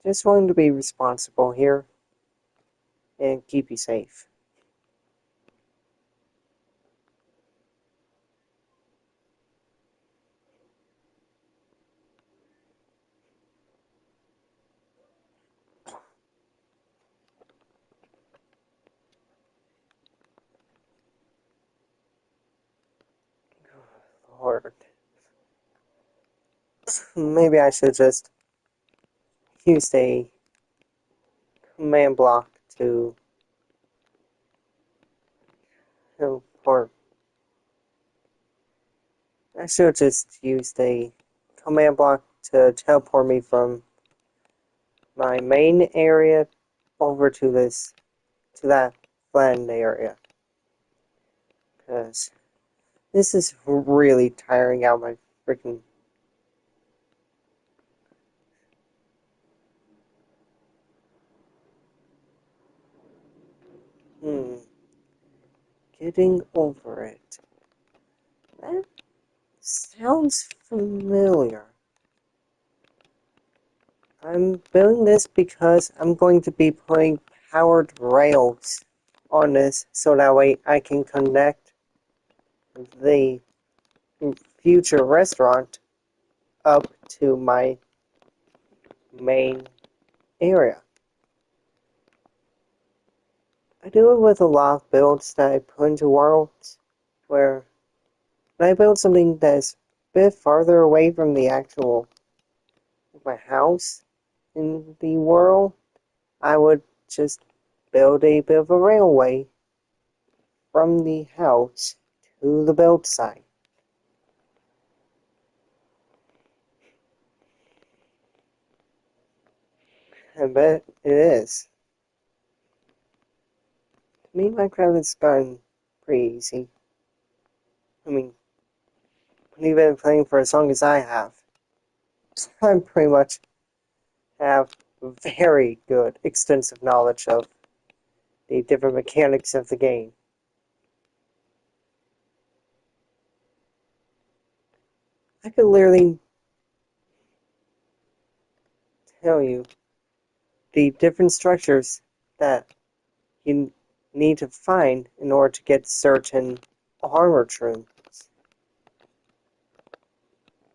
Just wanting to be responsible here and keep you safe. Lord. Maybe I should just use a command block to or I should just use a command block to teleport me from my main area over to that flattened area. Because this is really tiring out my freaking. Hmm. Getting over it. That sounds familiar. I'm building this because I'm going to be putting powered rails on this so that way I can connect the future restaurant up to my main area. I do it with a lot of builds that I put into worlds where when I build something that's a bit farther away from the actual my house in the world, I would just build a bit of a railway from the house to the build site. I bet it is. To me, Minecraft has gotten pretty easy. I mean, when you've been playing for as long as I have, I pretty much have very good, extensive knowledge of the different mechanics of the game. I could literally tell you the different structures that you need to find in order to get certain armor trims.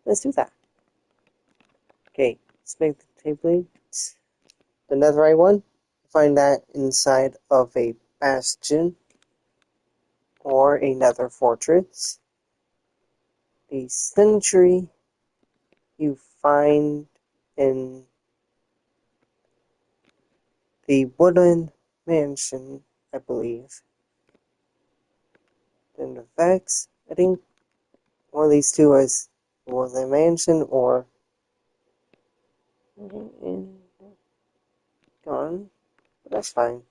Let's do that. Okay, let's make the table. The netherite one, find that inside of a bastion or a nether fortress. The sentry you find in the wooden mansion, I believe. Then the vex, I think one of these two is the mansion or gone. But that's fine.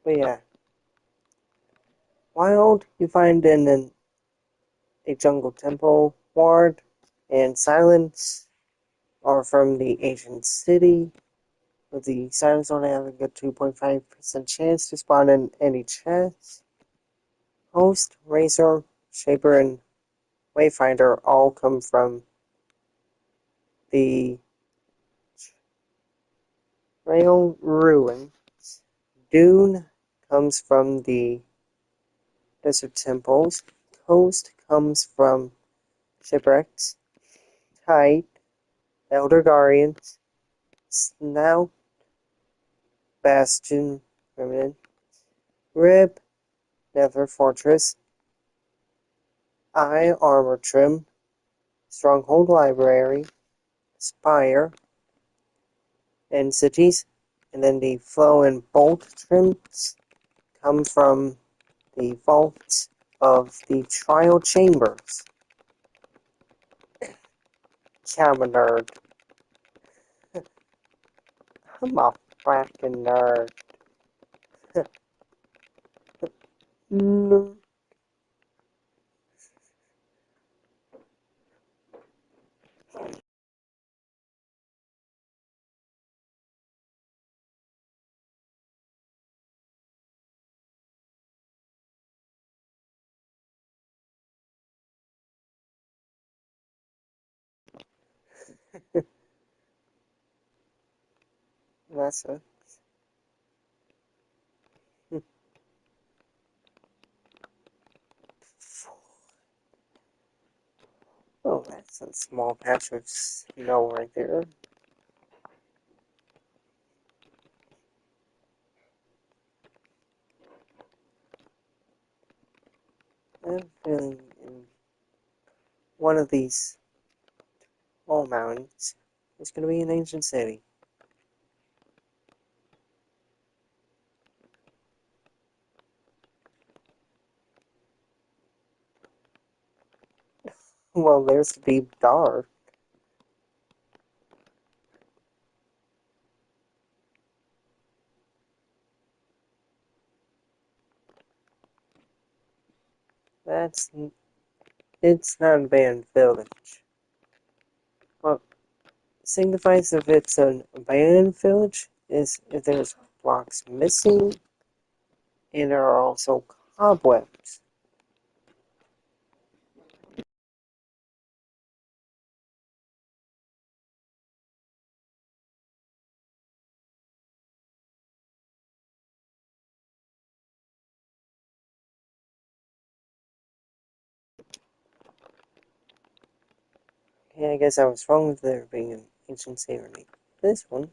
But yeah, wild you find in a jungle temple ward, and silence are from the ancient city. With the silence only having a 2.5% chance to spawn in any chest. Host, Razor, Shaper, and Wayfinder all come from the Trail Ruins. Dune comes from the Desert Temples. Coast comes from Shipwrecks. Tide, Elder Guardians. Snout, Bastion, Remnant. Rib, Nether Fortress. Eye, Armor Trim. Stronghold Library. Spire, and cities. And then the flow and bolt trims come from the vaults of the trial chambers. I'm a nerd. I'm a frackin' nerd. That's a. Oh, that's a small patch of snow right there. I'm feeling in one of these all mountains is going to be an ancient city. Well, there's the deep dark. That's. It's not an abandoned village. Well, signifies if it's an abandoned village is if there's blocks missing and there are also cobwebs. Okay, I guess I was wrong with there being an ancient city. This one.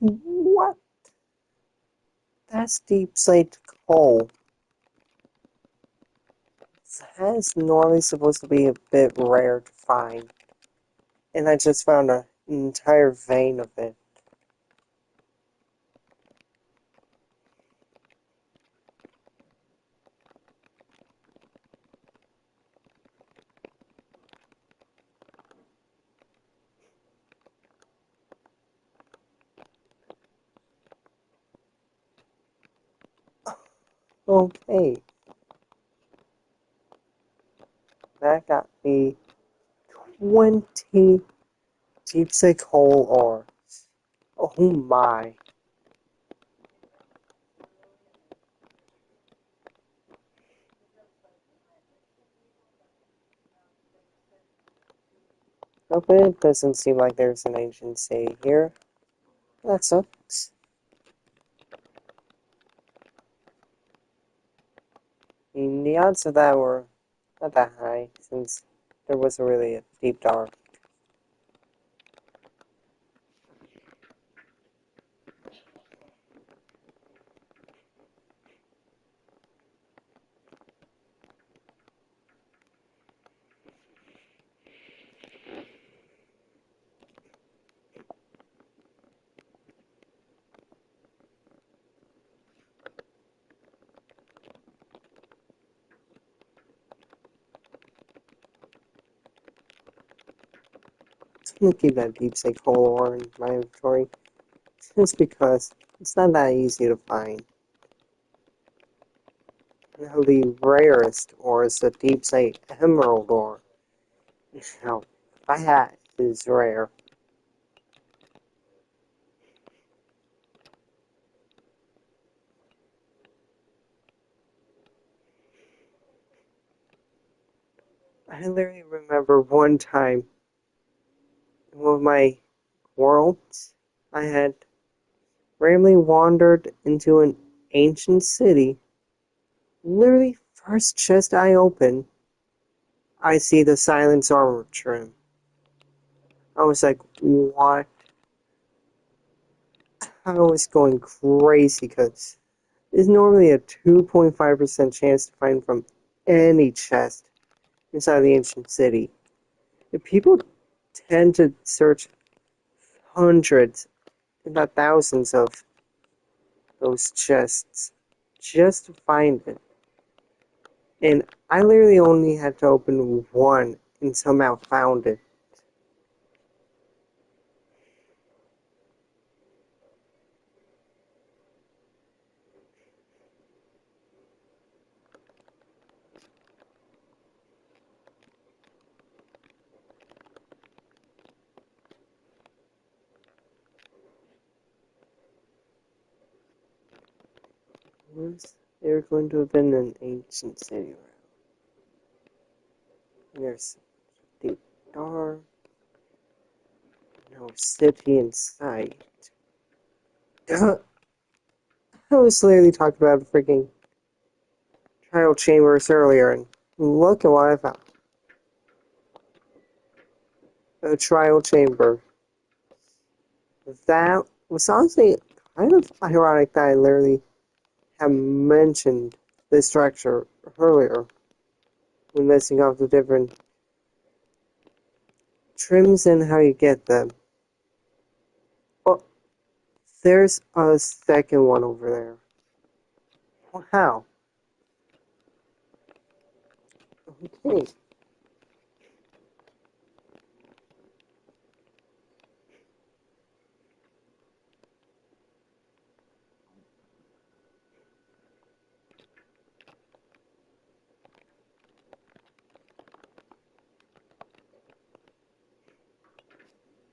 What? That's deep slate coal. That is normally supposed to be a bit rare to find. And I just found an entire vein of it. Okay, that got me 20 deep sea coal ores. Oh my. Okay, it doesn't seem like there's an ancient city here. That sucks. I mean, the odds of that were not that high, since there wasn't really a deep dark. I'm gonna keep that deep sea coal ore in my inventory, just because it's not that easy to find. Now, the rarest ore is the deep sea emerald ore. Now, that is rare. I literally remember one time in one of my worlds, I had randomly wandered into an ancient city. Literally, first chest I open, I see the silence armor trim. I was like, what? I was going crazy because there's normally a 2.5% chance to find from any chest inside the ancient city. If people tend to search hundreds, if not thousands, of those chests just to find it. And I literally only had to open one and somehow found it. Was there going to have been an ancient city around? There's deep dark, no city in sight. I was literally talking about a freaking trial chambers earlier, and look at what I found. A trial chamber. That was honestly kind of ironic that I literally have mentioned this structure earlier when listing off the different trims and how you get them. Oh, there's a second one over there. Wow. Okay.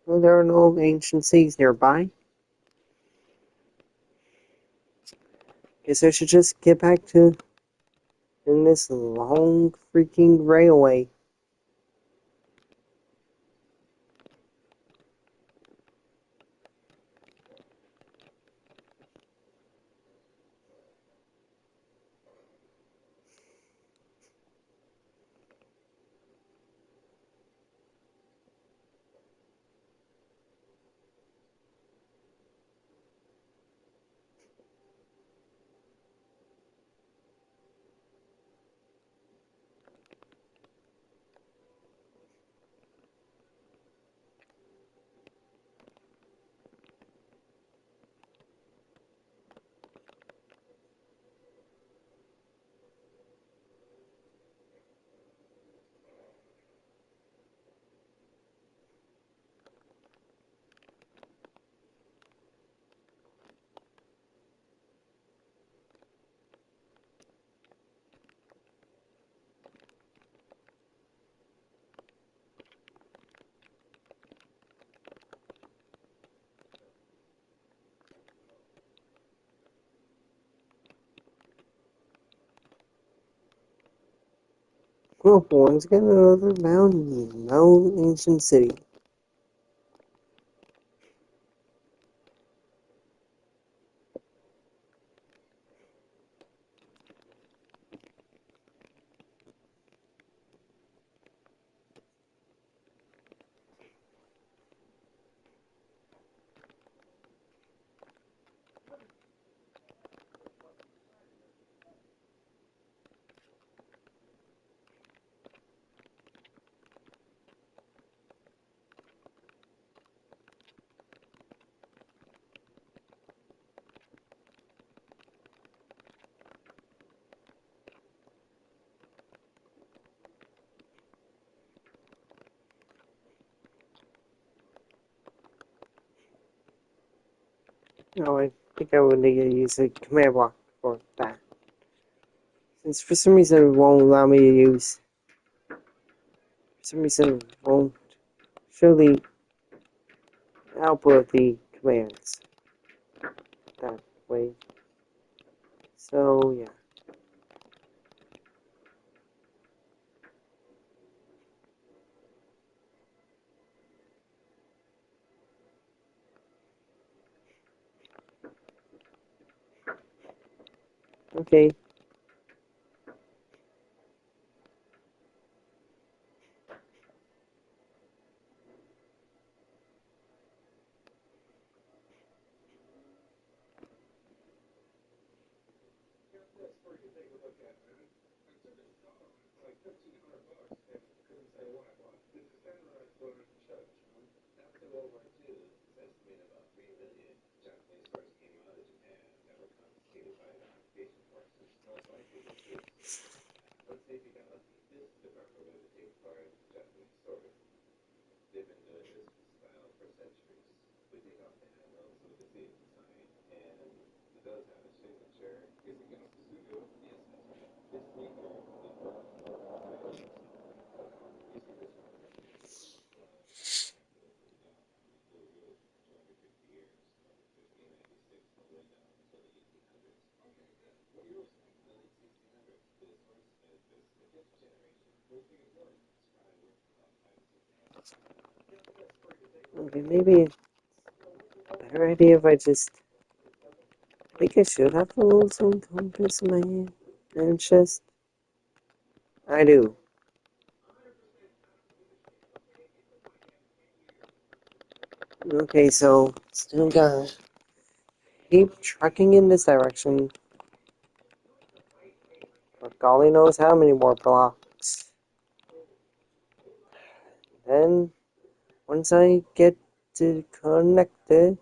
Well, there are no ancient cities nearby. Guess I should just get back to in this long freaking railway. Well, once again, another mountain, no ancient city. No, I think I would need to use a command block for that. Since for some reason it won't allow me to use, for some reason it won't show the output of the commands that way. So, yeah. Okay. Okay, maybe a better idea if I just. I think I should have a little compass in my hand and chest. I do. Okay, so still gotta keep trucking in this direction for golly knows how many more blocks. Then, once I get to connected,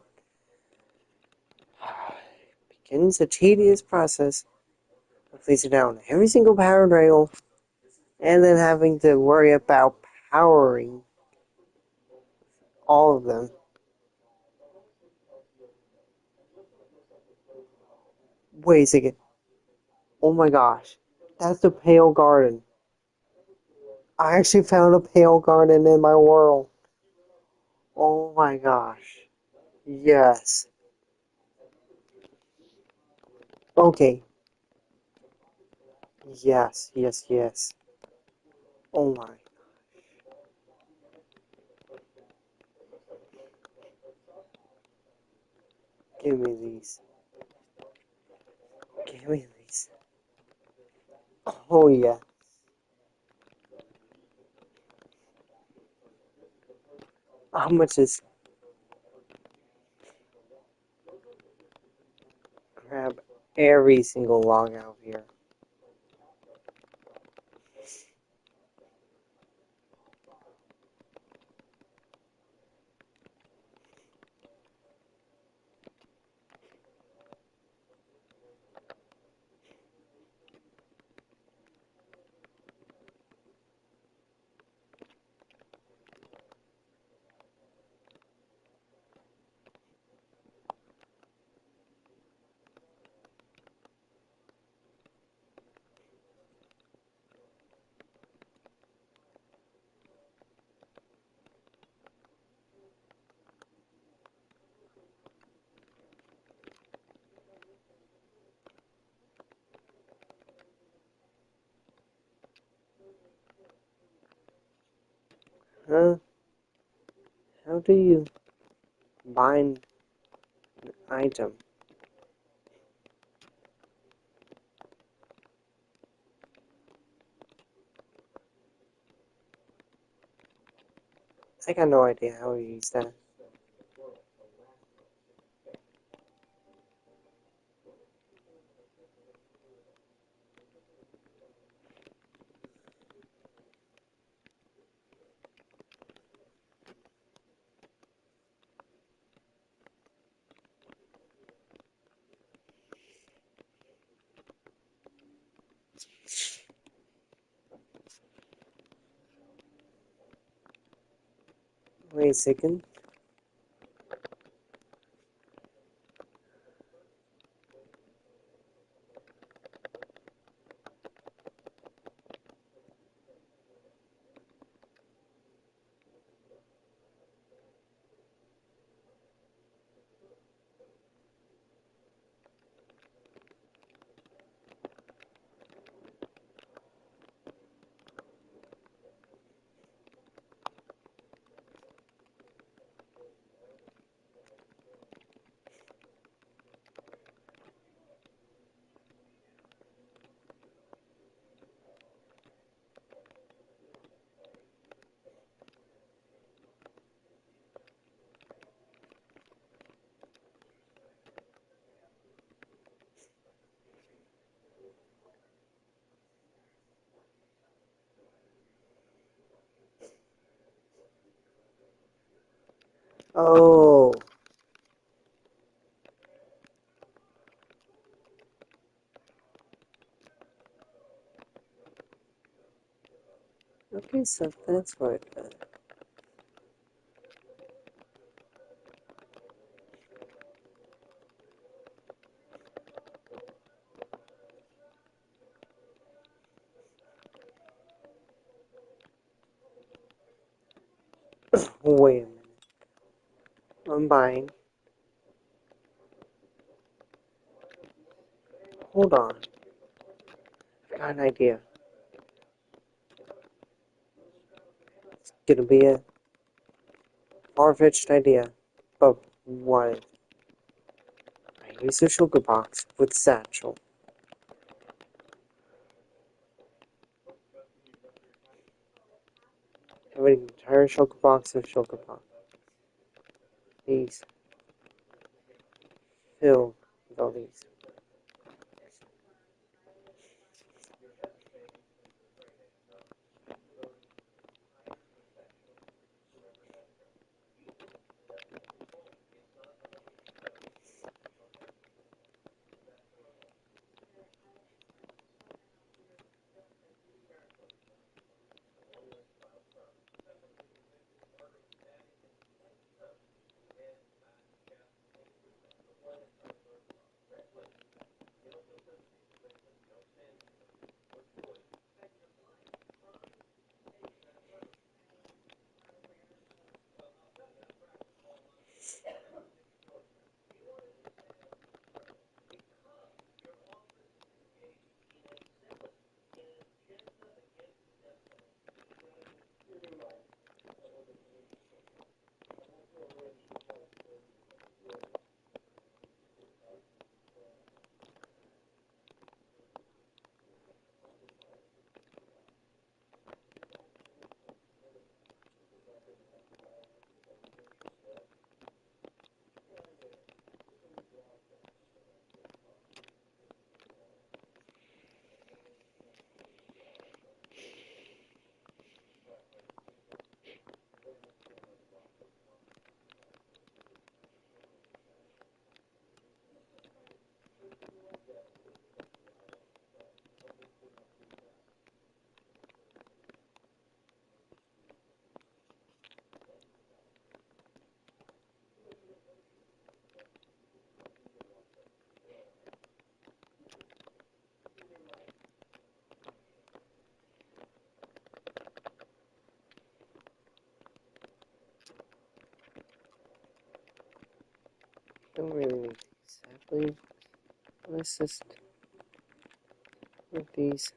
begins a tedious process of placing down every single power rail and then having to worry about powering all of them. Wait a second. Oh my gosh. That's the Pale Garden. I actually found a Pale Garden in my world. Oh my gosh. Yes. Okay. Yes, yes, yes. Oh my. Give me these. Give me these. Oh yeah. How much is grab every single log out here? Huh? How do you bind an item? I got no idea how to use that. Wait a second. Oh. Okay, so that's what. Wait a minute. I'm buying. Hold on. I got an idea. It's gonna be a far-fetched idea. But what? I use a sugar box with satchel. Have an entire sugar box of sugar pop. these fill with all these. Don't really need these, I believe. Let's just move these